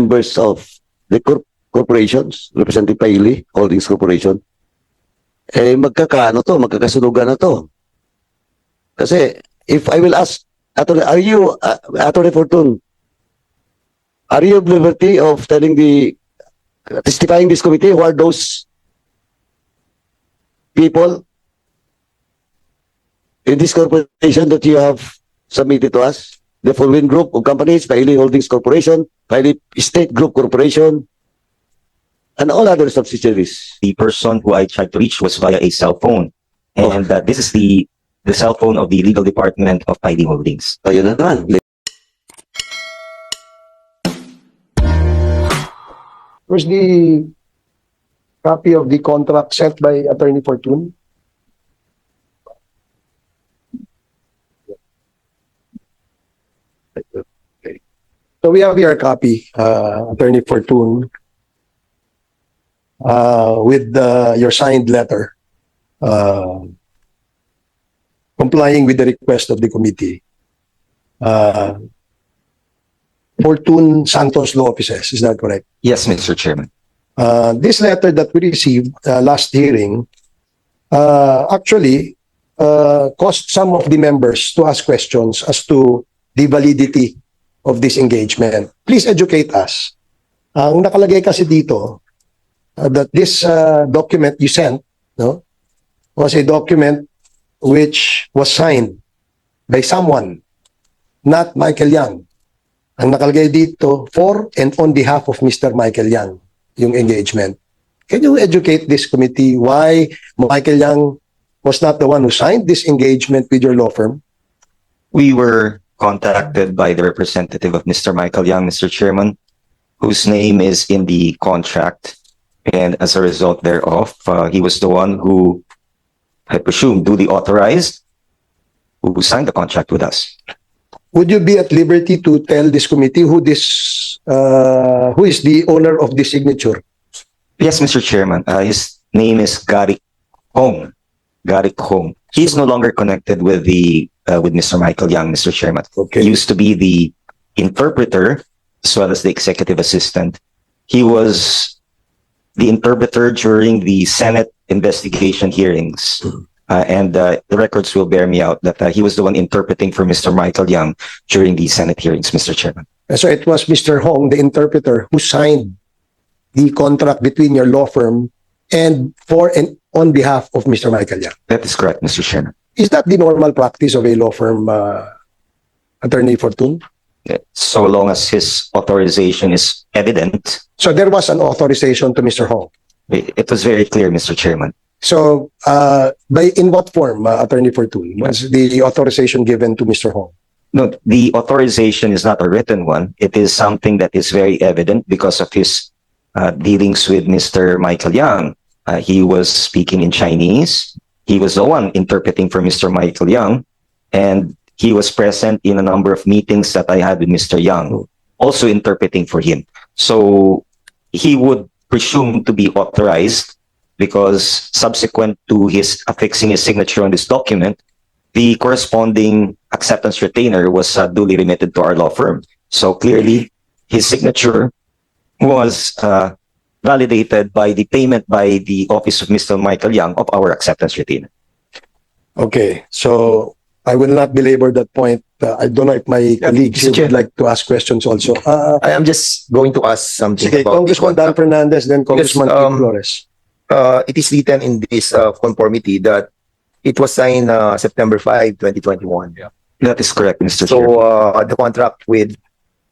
members of the corporations, Representative Paili, Holdings Corporation, eh magkakasunugan na to. Kasi if I will ask, Atty. Fortun, are you at liberty of testifying this committee who are those people in this corporation that you have submitted to us? The following group of companies: Paili Holdings Corporation, Paili State Group Corporation, and all other subsidiaries. The person who I tried to reach was via a cell phone. And this is the cell phone of the legal department of Paili Holdings. Ayun na naman. Where's the copy of the contract sent by Attorney Fortun? So we have here a copy, Attorney Fortun, with your signed letter, complying with the request of the committee. Fortun Santos Law Offices, is that correct? Yes, Mr. Chairman. This letter that we received last hearing actually caused some of the members to ask questions as to the validity of this engagement. Please educate us. Ang nakalagay kasi dito that this document you sent, no, was a document which was signed by someone, not Michael Yang. Ang nakalagay dito, for and on behalf of Mr. Michael Yang, yung engagement. Can you educate this committee why Michael Yang was not the one who signed this engagement with your law firm? We were contacted by the representative of Mr. Michael Yang, Mr. Chairman, whose name is in the contract. And as a result thereof, he was the one who, I presume, duly authorized, who signed the contract with us. Would you be at liberty to tell this committee who is the owner of this signature? Yes, Mr. Chairman. His name is Garrick Hong. Garrick Hong. He's no longer connected with with Mr. Michael Yang, Mr. Chairman. Okay. He used to be the interpreter as well as the executive assistant. He was the interpreter during the Senate investigation hearings. And the records will bear me out that he was the one interpreting for Mr. Michael Yang during the Senate hearings, Mr. Chairman. So it was Mr. Hong, the interpreter, who signed the contract between your law firm and for and on behalf of Mr. Michael Yang. That is correct, Mr. Chairman. Is that the normal practice of a law firm, Attorney Fortun? So long as his authorization is evident. So there was an authorization to Mr. Hong. It was very clear, Mr. Chairman. So in what form, Attorney Fortun, was the authorization given to Mr. Hong? No, the authorization is not a written one. It is something that is very evident because of his dealings with Mr. Michael Yang. He was speaking in Chinese. He was the one interpreting for Mr. Michael Yang, and he was present in a number of meetings that I had with Mr. Yang, also interpreting for him. So he would presume to be authorized because subsequent to his affixing his signature on this document, the corresponding acceptance retainer was duly remitted to our law firm. So clearly, his signature was validated by the payment by the office of Mr. Michael Yang of our acceptance retainer. Okay, so I will not belabor that point. I don't know if my colleagues would like to ask questions also. I am just going to ask something Okay, about Congressman Dan Fernandez, then Congressman Yes, Flores. it is written in this conformity that it was signed September 5, 2021. Yeah. That is correct, Mr. So Chair. the contract with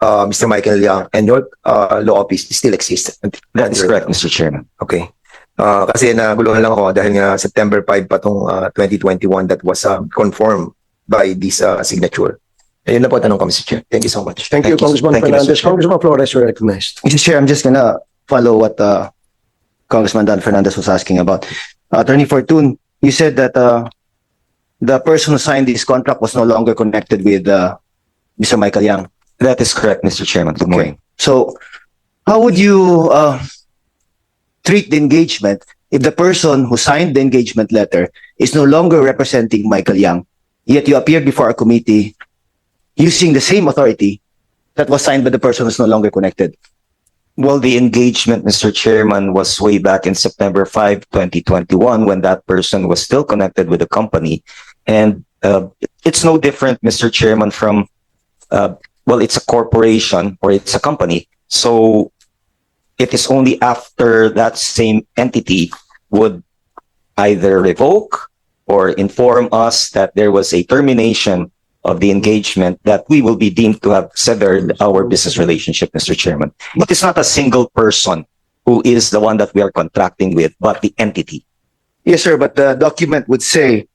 Mr. Michael Yang and your law office still exists. That is correct, Mr. Chairman. Okay. Kasi naguluhan lang ako dahil nga September 5 pa tong 2021 that was confirmed by this signature. Ayun na po tanong ko, Mr. Chair. Thank you so much. Thank you, Congressman Thank you, Mr. Fernandez. Chair. Congressman Flores, you're recognized. Mr. Chair, I'm just gonna follow what Congressman Dan Fernandez was asking about. Attorney Fortun, you said that the person who signed this contract was no longer connected with Mr. Michael Yang. That is correct, Mr. Chairman. Good morning. So, how would you treat the engagement if the person who signed the engagement letter is no longer representing Michael Yang, yet you appeared before a committee using the same authority that was signed by the person who's no longer connected? Well, the engagement, Mr. Chairman, was way back in September 5, 2021, when that person was still connected with the company. And it's no different, Mr. Chairman, from, well, it's a corporation or it's a company. So it is only after that same entity would either revoke or inform us that there was a termination of the engagement that we will be deemed to have severed our business relationship, Mr. Chairman. But it's not a single person who is the one that we are contracting with, but the entity. Yes, sir, but the document would say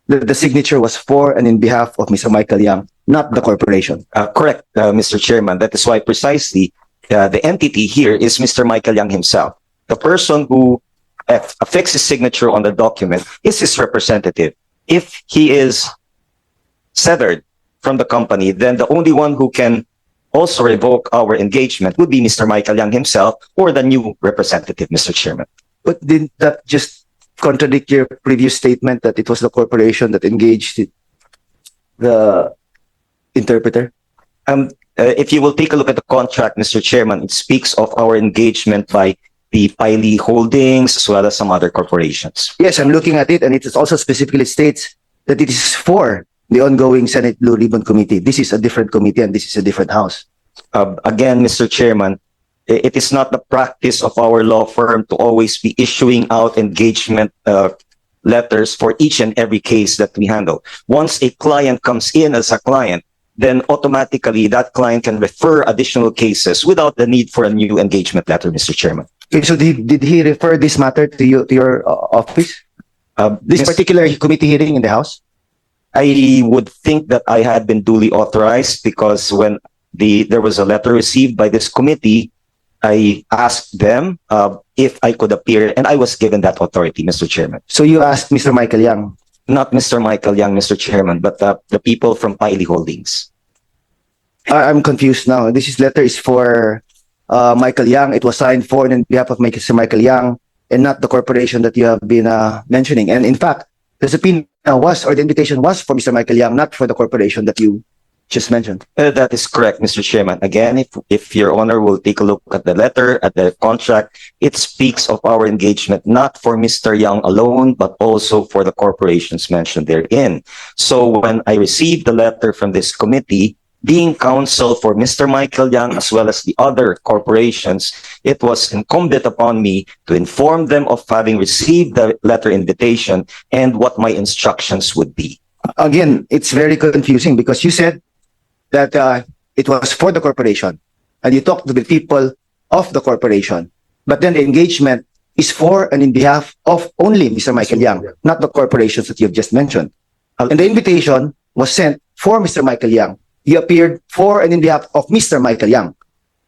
that the signature was for and in behalf of Mr. Michael Yang, not the corporation. Correct, Mr. Chairman. That is why precisely the entity here is Mr. Michael Yang himself. The person who affixes his signature on the document is his representative. If he is severed from the company, then the only one who can also revoke our engagement would be Mr. Michael Yang himself or the new representative, Mr. Chairman. But didn't that just contradict your previous statement that it was the corporation that engaged the interpreter? If you will take a look at the contract, Mr. Chairman, it speaks of our engagement by the Piley Holdings as well as some other corporations. Yes, I'm looking at it, and it also specifically states that it is for the ongoing Senate Blue Ribbon Committee. This is a different committee and this is a different house. Again, Mr. Chairman, it is not the practice of our law firm to always be issuing out engagement letters for each and every case that we handle. Once a client comes in as a client, then automatically that client can refer additional cases without the need for a new engagement letter, Mr. Chairman. Okay, so did he refer this matter to you, to your office? This Mis- particular committee hearing in the House? I would think that I had been duly authorized because when there was a letter received by this committee, I asked them if I could appear, and I was given that authority, Mr. Chairman. So you asked Mr. Michael Yang? Not Mr. Michael Yang, Mr. Chairman, but the people from Piley Holdings. I'm confused now. This letter is for Michael Yang. It was signed for and on behalf of Mr. Michael Yang and not the corporation that you have been mentioning. And in fact, the subpoena was, or the invitation was for Mr. Michael Yang, not for the corporation that you just mentioned. That is correct, Mr. Chairman. Again, if Your Honor will take a look at the letter, at the contract, it speaks of our engagement not for Mr. Yang alone, but also for the corporations mentioned therein. So when I received the letter from this committee, being counsel for Mr. Michael Yang as well as the other corporations, it was incumbent upon me to inform them of having received the letter invitation and what my instructions would be. Again, it's very confusing because you said that it was for the corporation and you talked to the people of the corporation, but then the engagement is for and in behalf of only Mr. Michael Yang, not the corporations that you've just mentioned. And the invitation was sent for Mr. Michael Yang. You appeared for and in behalf of Mr. Michael Yang.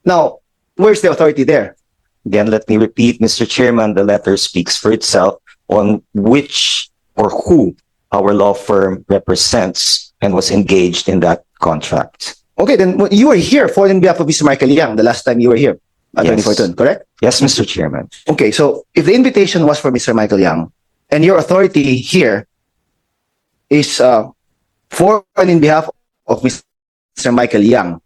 Now, where's the authority there? Again, let me repeat, Mr. Chairman, the letter speaks for itself on which or who our law firm represents and was engaged in that contract. Okay, then you were here for and in behalf of Mr. Michael Yang the last time you were here, Yes. 2014, correct? Yes, Mr. Chairman. Okay, so if the invitation was for Mr. Michael Yang and your authority here is for and in behalf of Mr. Michael Yang,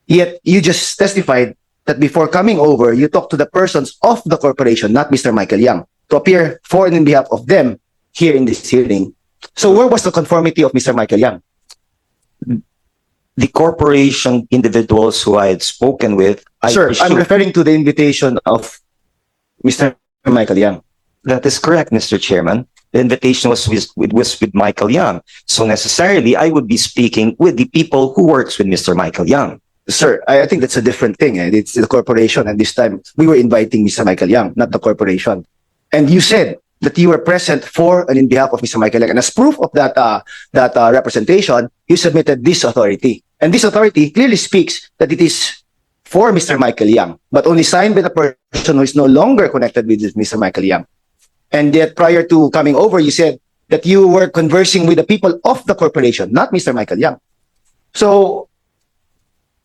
yet you just testified that before coming over, you talked to the persons of the corporation, not Mr. Michael Yang, to appear for and in behalf of them here in this hearing. So where was the conformity of Mr. Michael Yang? The corporation individuals who I had spoken with, Sir, I'm presume- referring to the invitation of Mr. Michael Yang. That is correct, Mr. Chairman. The invitation was with Michael Yang. So necessarily, I would be speaking with the people who works with Mr. Michael Yang. Sir, I think that's a different thing. It's the corporation, and this time we were inviting Mr. Michael Yang, not the corporation. And you said that you were present for and in behalf of Mr. Michael Yang. And as proof of that representation, you submitted this authority. And this authority clearly speaks that it is for Mr. Michael Yang, but only signed by the person who is no longer connected with Mr. Michael Yang. And yet prior to coming over, you said that you were conversing with the people of the corporation, not Mr. Michael Yang. So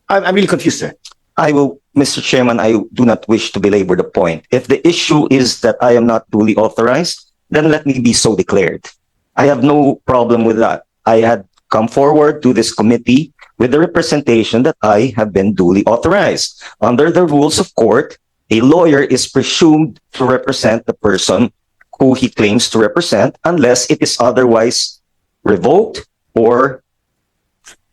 I'm really confused, sir. Mr. Chairman, I do not wish to belabor the point. If the issue is that I am not duly authorized, then let me be so declared. I have no problem with that. I had come forward to this committee with the representation that I have been duly authorized. Under the rules of court, a lawyer is presumed to represent the person who he claims to represent unless it is otherwise revoked or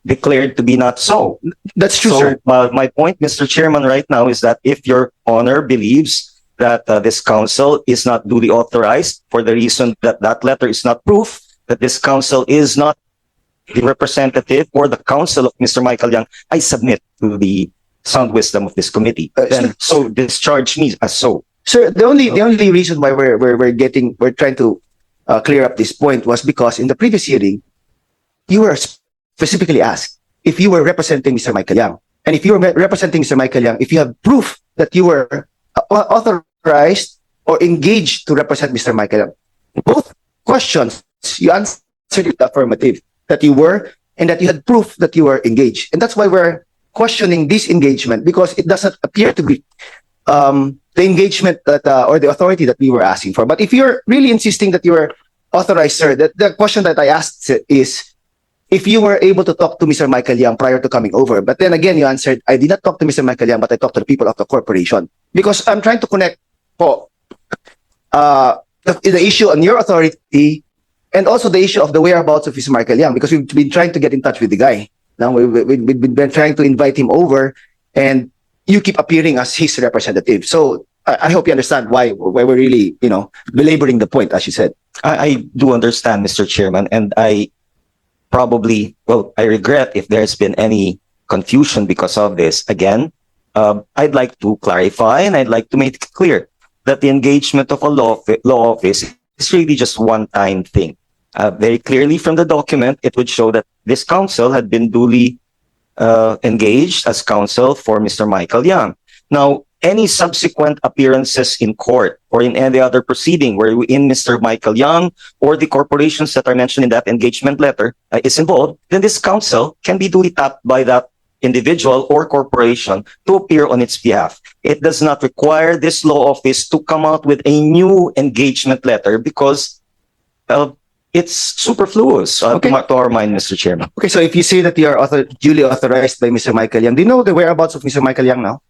declared to be not so. That's true, So, sir. my point, Mr. Chairman, right now is that if Your Honor believes that this counsel is not duly authorized for the reason that that letter is not proof that this counsel is not the representative or the counsel of Mr. Michael Yang, I submit to the sound wisdom of this committee. Then, so discharge me as so. Sir, the only reason why we're trying to clear up this point was because in the previous hearing, you were specifically asked if you were representing Mr. Michael Yang. And if you were representing Mr. Michael Yang, if you have proof that you were authorized or engaged to represent Mr. Michael Yang. Both questions, you answered it affirmative, that you were, and that you had proof that you were engaged. And that's why we're questioning this engagement, because it doesn't appear to be the engagement that or the authority that we were asking for. But if you're really insisting that you were authorized, sir, that the question that I asked is if you were able to talk to Mr. Michael Yang prior to coming over. But then again, you answered, I did not talk to Mr. Michael Yang, but I talked to the people of the corporation. Because I'm trying to connect po, the issue on your authority and also the issue of the whereabouts of Mr. Michael Yang, because we've been trying to get in touch with the guy. Now we've been trying to invite him over, and you keep appearing as his representative. So I hope you understand why we're really, belaboring the point, as you said. I do understand, Mr. Chairman, and I regret if there's been any confusion because of this. Again, I'd like to clarify and I'd like to make it clear that the engagement of a law office is really just one-time thing. Very clearly from the document, it would show that this counsel had been duly engaged as counsel for Mr. Michael Yang. Now, any subsequent appearances in court or in any other proceeding wherein Mr. Michael Yang or the corporations that are mentioned in that engagement letter is involved, then this counsel can be duly tapped by that individual or corporation to appear on its behalf. It does not require this law office to come out with a new engagement letter because it's superfluous to our mind, Mr. Chairman. Okay, so if you say that you are duly authorized by Mr. Michael Yang, do you know the whereabouts of Mr. Michael Yang now?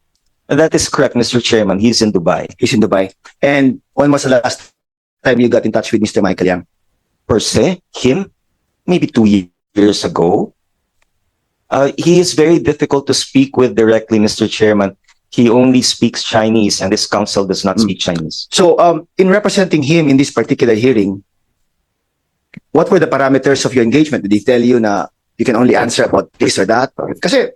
That is correct, Mr. Chairman. He's in Dubai. He's in Dubai. And when was the last time you got in touch with Mr. Michael Yang? Per se, him, maybe 2 years ago. He is very difficult to speak with directly, Mr. Chairman. He only speaks Chinese and this counsel does not speak Chinese. So, in representing him in this particular hearing, what were the parameters of your engagement? Did he tell you na you can only answer about this or that? Kasi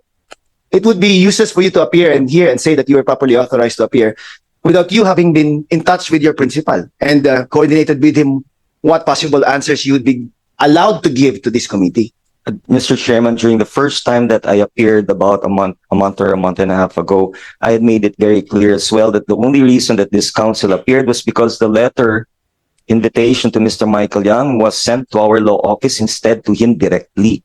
it would be useless for you to appear and here and say that you were properly authorized to appear without you having been in touch with your principal and coordinated with him what possible answers you would be allowed to give to this committee. Mr. Chairman, during the first time that I appeared about a month or a month and a half ago, I had made it very clear as well that the only reason that this counsel appeared was because the letter invitation to Mr. Michael Yang was sent to our law office instead to him directly.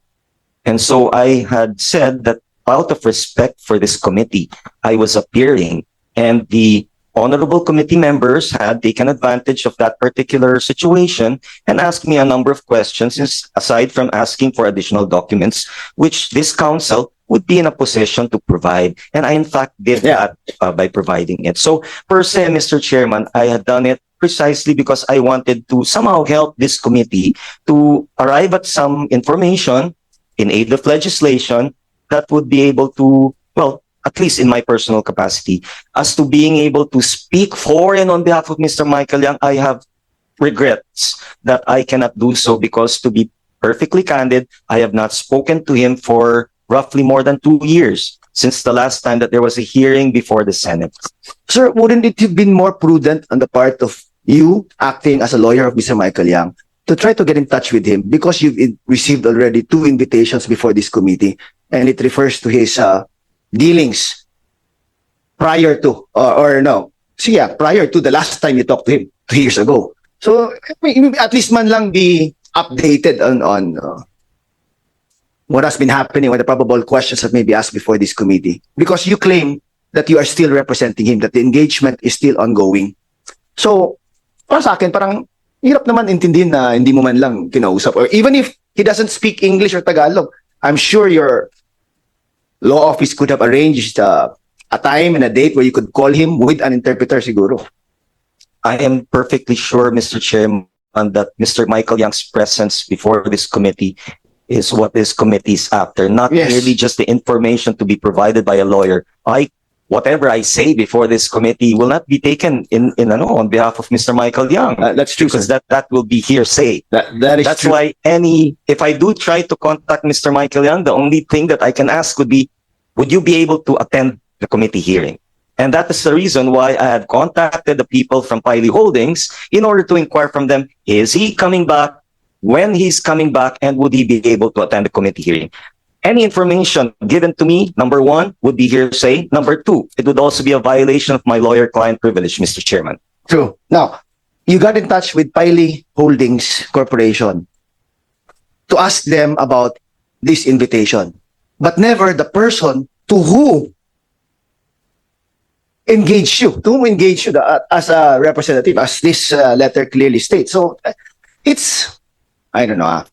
And so I had said that out of respect for this committee, I was appearing, and the honorable committee members had taken advantage of that particular situation and asked me a number of questions aside from asking for additional documents, which this counsel would be in a position to provide. And I, in fact, did that by providing it. So, per se, Mr. Chairman, I had done it precisely because I wanted to somehow help this committee to arrive at some information in aid of legislation that would be able to, well, at least in my personal capacity, as to being able to speak for and on behalf of Mr. Michael Yang, I have regrets that I cannot do so because, to be perfectly candid, I have not spoken to him for roughly more than 2 years since the last time that there was a hearing before the Senate. Sir, wouldn't it have been more prudent on the part of you acting as a lawyer of Mr. Michael Yang to try to get in touch with him because you've received already 2 invitations before this committee and it refers to his dealings prior to, prior to the last time you talked to him 2 years ago. So, at least man lang be updated on what has been happening, what the probable questions that may be asked before this committee. Because you claim that you are still representing him, that the engagement is still ongoing. So, para sa akin, parang hirap naman intindihin na hindi mo man lang kinausap. Or even if he doesn't speak English or Tagalog, I'm sure your law office could have arranged a time and a date where you could call him with an interpreter siguro. I am perfectly sure, Mr. Chairman, that Mr. Michael Young's presence before this committee is what this committee is after, not Yes. merely just the information to be provided by a lawyer. Whatever I say before this committee will not be taken on behalf of Mr. Michael Young, That's true, because sir. that will be hearsay. That is That's true. why if I do try to contact Mr. Michael Young, the only thing that I can ask would be, would you be able to attend the committee hearing? And that is the reason why I have contacted the people from Piley Holdings in order to inquire from them, is he coming back, when he's coming back, and would he be able to attend the committee hearing? Any information given to me, number one, would be hearsay. Number two, it would also be a violation of my lawyer-client privilege, Mr. Chairman. True. Now, you got in touch with Piley Holdings Corporation to ask them about this invitation, but never the person to whom engaged you, as a representative, as this letter clearly states. So, it's, I don't know,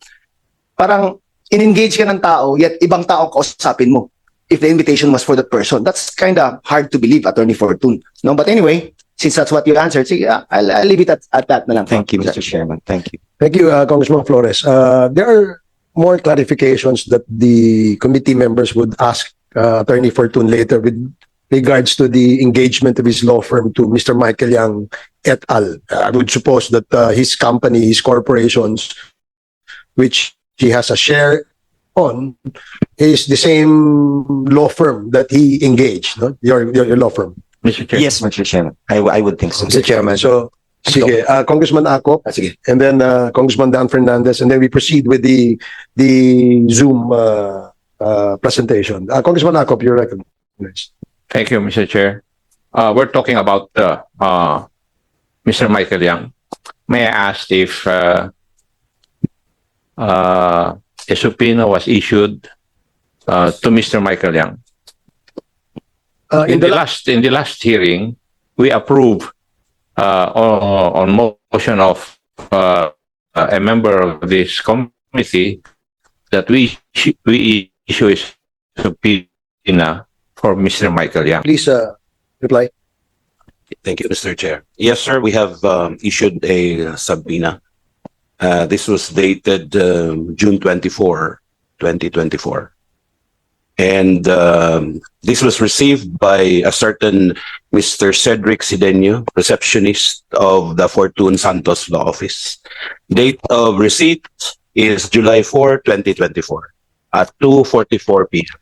parang in-engage ka ng tao, yet ibang tao kausapin mo if the invitation was for that person. That's kind of hard to believe, Attorney Fortun. No, but anyway, since that's what you answered, sige, I'll leave it at that na lang. Thank you, Mr. Chairman. Thank you. Thank you, Congressman Flores. There are more clarifications that the committee members would ask Attorney Fortun later with regards to the engagement of his law firm to Mr. Michael Young et al. I would suppose that his company, his corporations, which he has a share on, is the same law firm that he engaged, no? Your law firm. Mr. Chair. Yes, Mr. Chairman. I would think so. Mr. Chairman. So, sige, Congressman Acop, Sige. and then Congressman Dan Fernandez, and then we proceed with the Zoom presentation. Congressman Acop, you're recognized. Thank you, Mr. Chair. We're talking about Mr. Michael Young. May I ask if a subpoena was issued to Mr. Michael Young? In the last hearing, we approved on motion of a member of this committee that we issue a subpoena for Mr. Michael Young. Please reply. Thank you, Mr. Chair. Yes, sir, we have issued a subpoena. This was dated June 24, 2024. And this was received by a certain Mr. Cedric Sidenio, receptionist of the Fortun Santos Law Office. Date of receipt is July 4, 2024 at 2:44 p.m.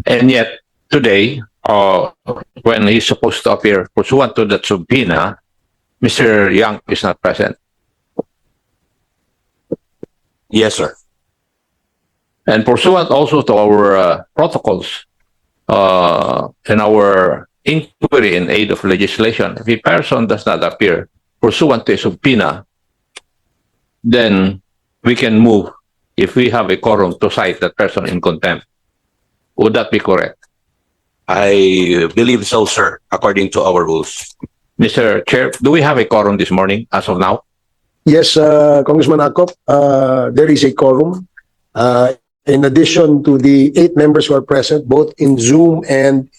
And yet, today, when he's supposed to appear pursuant to that subpoena, Mr. Young is not present. Yes, sir. And pursuant also to our protocols and our inquiry in aid of legislation, if a person does not appear pursuant to a subpoena, then we can move, if we have a quorum, to cite that person in contempt. Would that be correct? I believe so, sir, according to our rules. Mr. Chair, do we have a quorum this morning as of now? Yes, Congressman Acop, there is a quorum. In addition to the 8 members who are present, both in Zoom and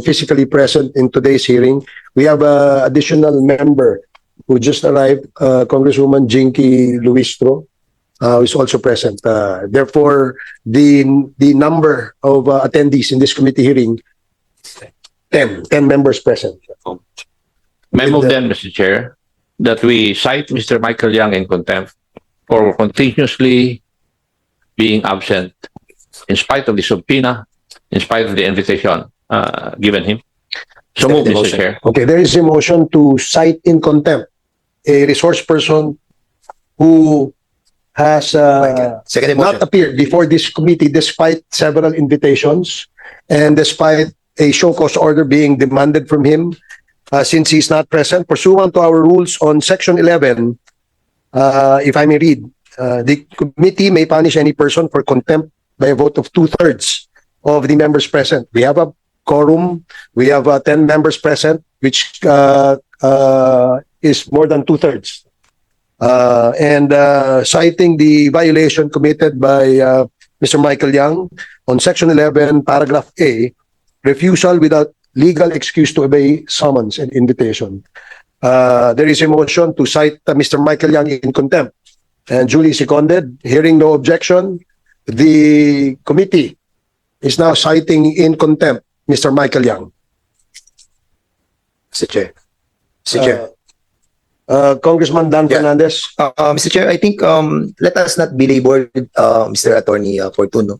physically present in today's hearing, we have an additional member who just arrived, Congresswoman Jinky Luistro, who is also present. Therefore, the number of attendees in this committee hearing, 10 members present. May I move then, Mr. Chair, that we cite Mr. Michael Young in contempt for continuously being absent in spite of the subpoena, in spite of the invitation given him. So move, Mr. Chair. Okay, there is a motion to cite in contempt a resource person who has Second not motion. appeared before this committee despite several invitations and despite a show cause order being demanded from him since he's not present. Pursuant to our rules on Section 11, if I may read, the committee may punish any person for contempt by a vote of 2/3 of the members present. We have a quorum. We have 10 members present, which is more than 2/3. And citing the violation committed by Mr. Michael Yang, on Section 11, Paragraph A, refusal without legal excuse to obey summons and invitation. There is a motion to cite Mr. Michael Yang in contempt. And duly seconded. Hearing no objection, the committee is now citing in contempt Mr. Michael Yang. Mr. Chair. Mr. Chair. Congressman Dan Yeah. Fernandez. Mr. Chair, I think let us not belabor Mr. Attorney Fortun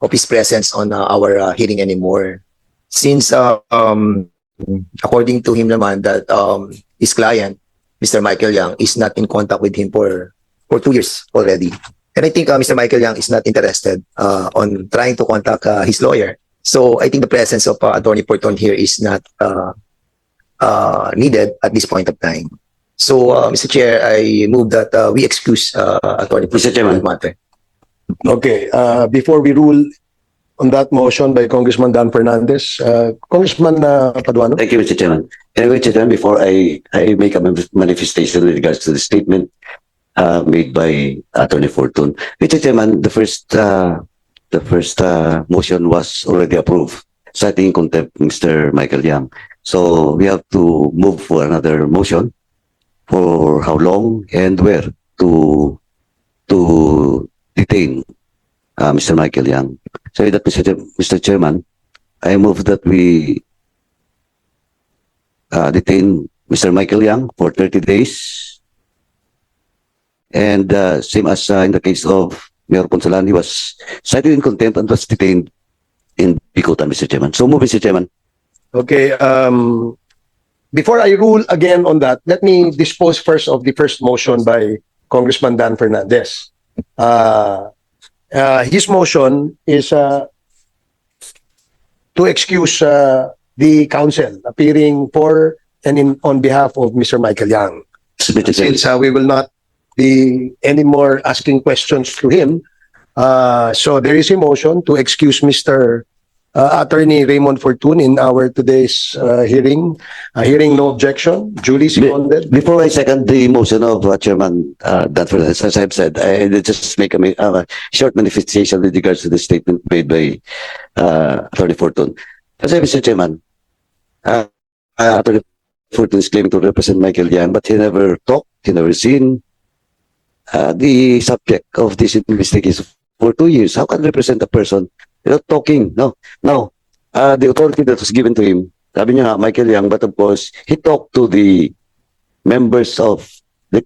of his presence on our hearing anymore. Since according to him naman that his client, Mr. Michael Yang, is not in contact with him for 2 years already. And I think Mr. Michael Yang is not interested on trying to contact his lawyer. So I think the presence of Attorney Fortun here is not needed at this point of time. So, Mr. Chair, I move that we excuse Attorney Mr. Chairman. Mate. Okay, before we rule on that motion by Congressman Dan Fernandez, Congressman Paduano. Thank you, Mr. Chairman. Anyway, Mr. Chairman, before I make a manifestation with regards to the statement made by Attorney Fortun, Mr. Chairman, the first motion was already approved, citing in contempt Mr. Michael Yang. So we have to move for another motion for how long and where to detain Mr. Michael Yang. So that, Mr. Chairman, I move that we detain Mr. Michael Yang for 30 days. And same as in the case of Mayor Ponsalan, he was cited in contempt and was detained in Bicutan, Mr. Chairman. So move, Mr. Chairman. Okay, before I rule again on that, let me dispose first of the first motion by Congressman Dan Fernandez. His motion is to excuse the counsel appearing for and on behalf of Mr. Michael Yang. Mr. Chairman. Since we will not be anymore asking questions to him, so there is a motion to excuse Mr. Attorney Raymond Fortun in our today's hearing. Hearing no objection, duly seconded. Before I second the motion of Chairman Dan Fernandez, as I've said, I just make a short manifestation with regards to the statement made by Attorney Fortun. As Mr. Chairman, Attorney Fortun is claiming to represent Michael Yang, but he never talked, he never seen the subject of this investigation for 2 years. How can represent a person without talking? No. Now, the authority that was given to him, sabi niya nga, Michael Yang, but of course, he talked to the members of the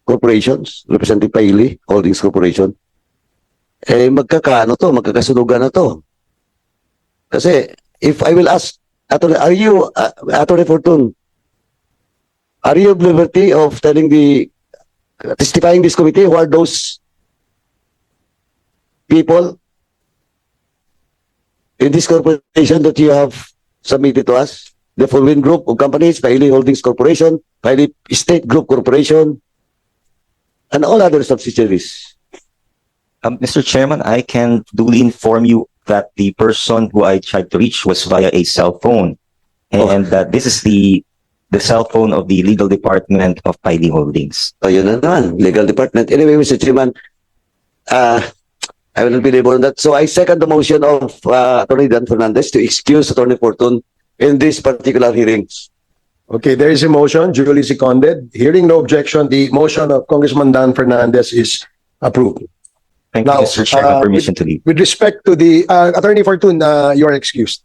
corporations, Representative Paili, Holdings Corporation. Eh, magkakasunugan na to. Kasi, if I will ask, Attorney Fortun, are you at liberty of testifying this committee who are those people in this corporation that you have submitted to us? The following group of companies: Paili Holdings Corporation, Paili State Group Corporation, and all other subsidiaries. Mr. Chairman, I can duly inform you that the person who I tried to reach was via a cell phone, and that this is the cell phone of the legal department of Paili Holdings. So yun na naman, legal department. Anyway, Mr. Chairman, I will not be able on that. So I second the motion of Attorney Dan Fernandez to excuse Attorney Fortun in this particular hearings. Okay, there is a motion, duly seconded. Hearing no objection, the motion of Congressman Dan Fernandez is approved. Thank you, Now, Mr. Chair, for permission to leave. With respect to the Attorney Fortun, you are excused.